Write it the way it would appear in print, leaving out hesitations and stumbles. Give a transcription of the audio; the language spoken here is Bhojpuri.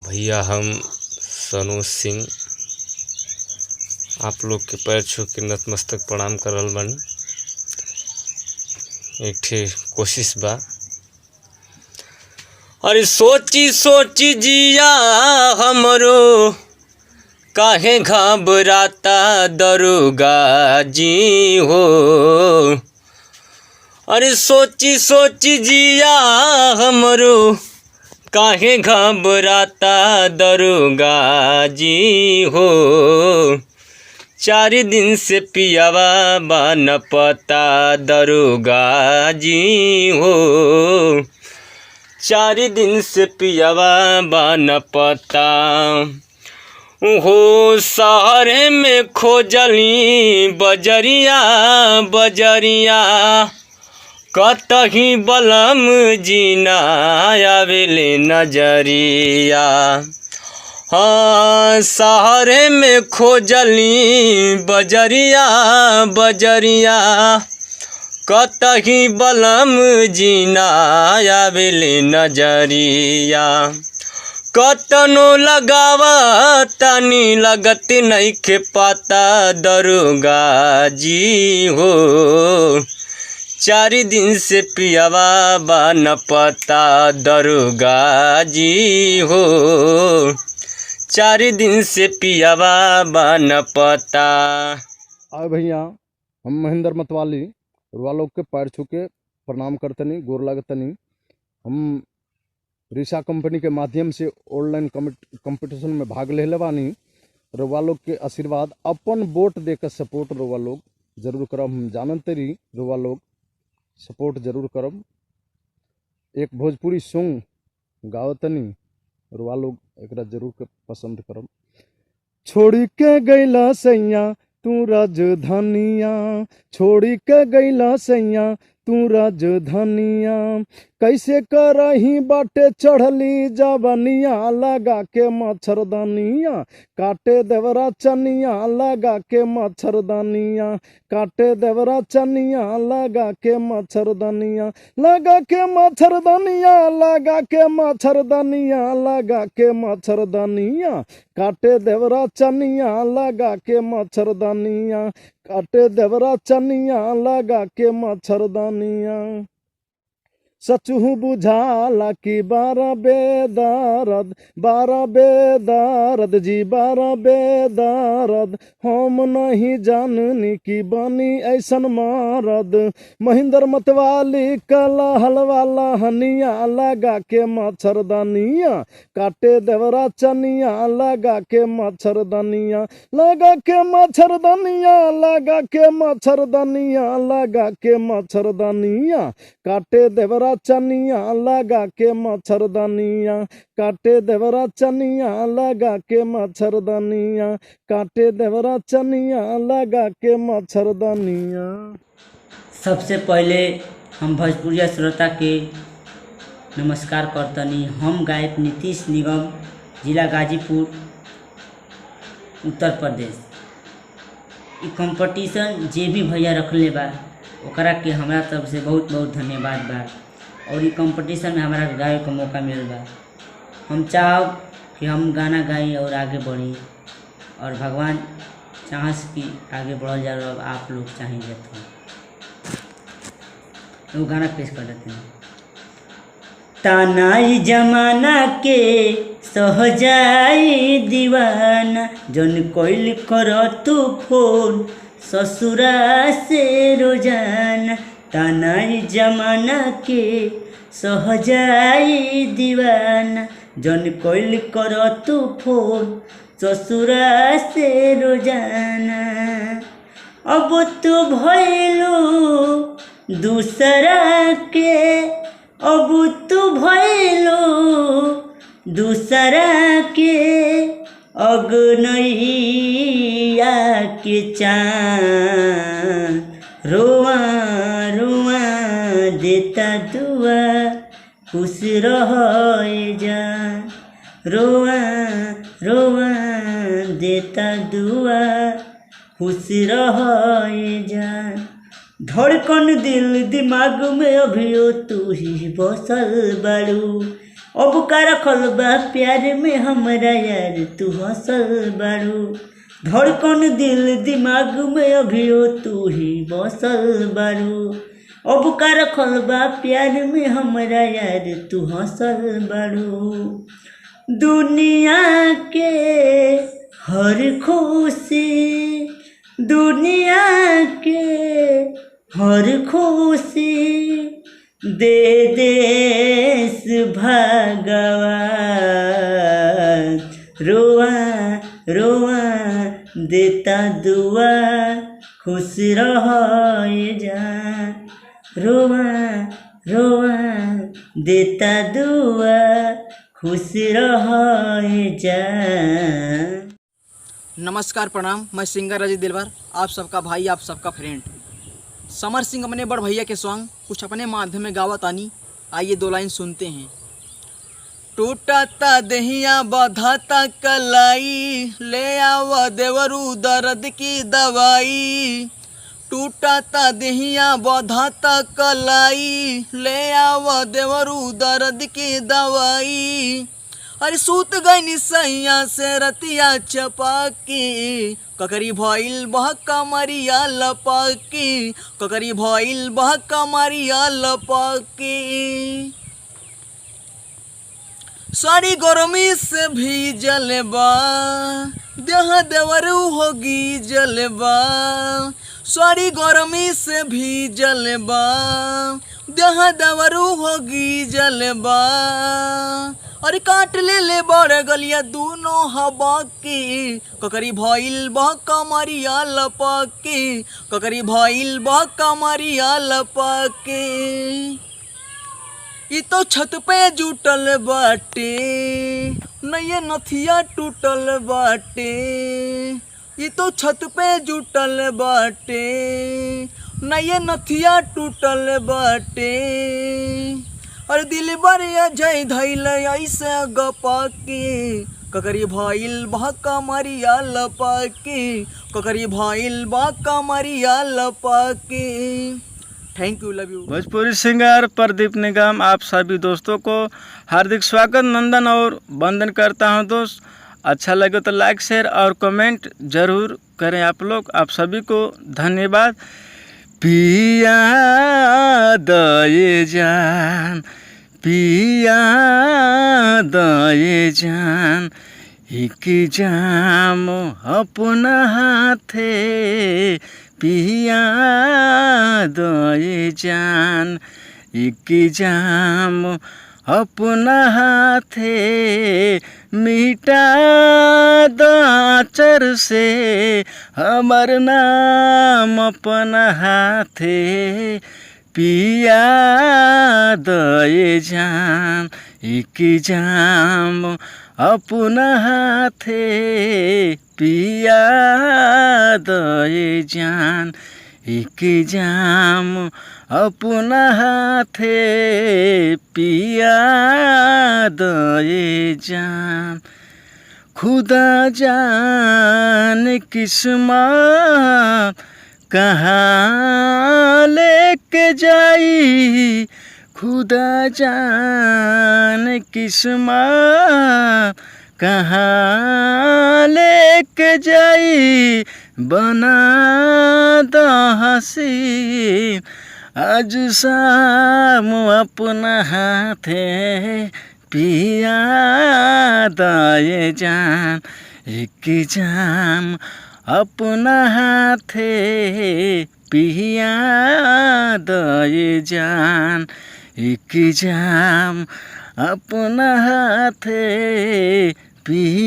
भैया हम सनोज सिंह आप लोग के पैर छू के नतमस्तक प्रणाम कर रहल बानी। एक ठे कोशिश बा। अरे सोची सोची जिया हमरो काहे घबराता दरोगा जी हो। अरे सोची सोची जिया हमरो काहे घबराता दरोगा जी हो। 4 दिन से पियावा बा न पता दरोगा जी हो। 4 दिन से पियावा बा न पता हो। शहर में खोजली बजरिया बजरिया कतही बलम जीना आवेले नजरिया। हाँ शहर में खोजली बजरिया बजरिया कतही बलम जीना आवेले नजरिया। कतनो लगावा तनी लगत नइखे पाता दरोगा जी हो। 4 दिन से पियावा बा न पता दरोगा जी हो। 4 दिन से पियावा बा न पता। आए भैया हम महेंद्र मतवाली रुआ के पैर छू के प्रणाम करतनी गोर लागतनी। हम रिसा कंपनी के माध्यम से ऑनलाइन कंपटीशन में भाग ले बानी। रुआ के आशीर्वाद अपन वोट देकर सपोर्ट रुआ जरूर करब। हम जानत तरी रुआ सपोर्ट जरूर करब। एक भोजपुरी सॉन्ग गावतनी रुआ एकरा जरूर पसंद करब। छोड़ी के गैला सैया तू राजधानिया, छोड़ी के गैला सैया तू राजधानिया। कैसे करही बाटे चढ़ली जवनिया, लगा के मच्छरदानिया काटे देवरा चनिया, लगा के मच्छरदानिया काटे देवरा चनिया, लगा के मच्छरदानिया लगा के मच्छरदानिया लगा के मच्छरदानिया लगा के मच्छरदानिया काटे देवरा चनिया, लगा के मच्छरदानिया काटे देवरा चनिया, लगा के मच्छरदानिया। सचहु बुझाला कि बारा बेदारद जी बारा बेदारद। हम नहीं जाननी कि बनी ऐसन मारद। महेंद्र मतवाली कला हलवाला हनिया, लगा के मच्छरदानिया काटे देवरा चनिया, लगा के मच्छरदानिया लगा के मच्छरदानिया लगा के मच्छरदानिया लगा के मच्छरदानिया काटे देवरा चनिया, लगा के मच्छरदानिया काटे देवरा चनिया, लगा के मच्छरदानिया काटे देवरा चनिया, लगा के मच्छरदानिया। सबसे पहले हम भोजपुरिया श्रोता के नमस्कार करतनी। हम गायक नीतीश निगम, जिला गाजीपुर, उत्तर प्रदेश। ई कंपटीशन जे भी भैया रखले बा ओकरा के हमरा तरफ से बहुत बहुत धन्यवाद बा। और ये कंपटीशन में हमारा गावे का मौका मिल बा। हम चाहब कि हम गाना गाई और आगे बढ़ी, और भगवान चाहस कि आगे बढ़ल जा रहा। आप लोग चाहेंगे तो गाना पेश कर देते हैं। तानाई जमाना के सहजाई दीवाना, जन कोइल कर तू फोन ससुरा से रोजाना। तानाई जमाना के सहजाई दीवाना, जन कोइल कर तू फोन ससुरा से रोजाना। अब तो भइलो दूसरा के, अब तो भइलो दूसरा के, अगनैया के चाँद रोआ रोआ देता दुआ, खुश रहे जान। रोआ रोआ देता दुआ, खुश रहे जान। धड़कन दिल दिमाग में अभियो तू ही बसल बाड़ू, अब का रखल बा प्यार में हमरा यार तू हंसल बारू, धड़कन दिल दिमाग में अभियो तू ही बसल बारू। अब का रखल बा प्यार में हमरा यार तू हंसल बारू, दुनिया के हर खुशी, दुनिया के हर खुशी दे देस भगवान, रोआ रोआ देता दुआ खुश रहे जान, रोआ रोआ देता दुआ खुश रहे जान। नमस्कार प्रणाम, मैं सिंगर अजय दिलवर, आप सबका भाई, आप सबका फ्रेंड समर सिंह अपने बड़ भैया के सॉन्ग कुछ अपने माध्यम में गावत आनी। आइए दो लाइन सुनते हैं। टूटाता दहिया बधाता कलाई, ले आवा देवरू दर्द की दवाई। टूटाता दहिया बधाता कलाई, ले आवा देवरू दर्द की दवाई। अरे सूत गई सैया से रतिया चपाकी, ककरी भइल बह कमरिया लपाकी, ककरी भइल बह कमरिया लपाकी। सारी गर्मी से भी जलबा, देह देवरू होगी जलबा। सारी गर्मी से भी जलबा, देह देवरू होगी जलबा। अरे काट ले बड़ गलिया दोनों हवा की, ककरी भइल बह कमरिया लपाकी, ककरी भइल बह कमरिया लपाकी। ई तो छत पे जुटल बाटे, नये नथिया टूटल बाटे। ई तो छत पे जुटल बाटे, नये नथिया टूटल बाटे। और दिल बरिया जय धैल ऐसे गपाकी, ककरी भइल बह कमरिया लपाकी, ककरी भइल बह कमरिया लपाकी। Thank you, love you. Bhojpuri singer Pradeep Nigam आप सभी दोस्तों को हार्दिक स्वागत, नंदन और वंदन करता हूं। दोस्त अच्छा लगे तो लाइक शेयर और कमेंट ज़रूर करें आप लोग। आप सभी को धन्यवाद। पिया दये जान, पिया दये जान, एक जाम अपना हाथे, पिया दये जान, एक जाम अपना हाथे, मिटा दाचर से हमर नाम अपना हाथे, पिया दये जान, एक जाम अपना हाथे, पिया दये जान, एक जाम अपना हाथे, पिया दये जान। खुदा जान किस्मत कहाँ लेके जाई, खुदा जान किस्मत कहाँ लेके जाई, बना दो हसीन आज शाम अपना हाथे, पिया दये जान, एक जाम अपना हाथे, पिया दये जान, एक जाम अपना हाथे, पिया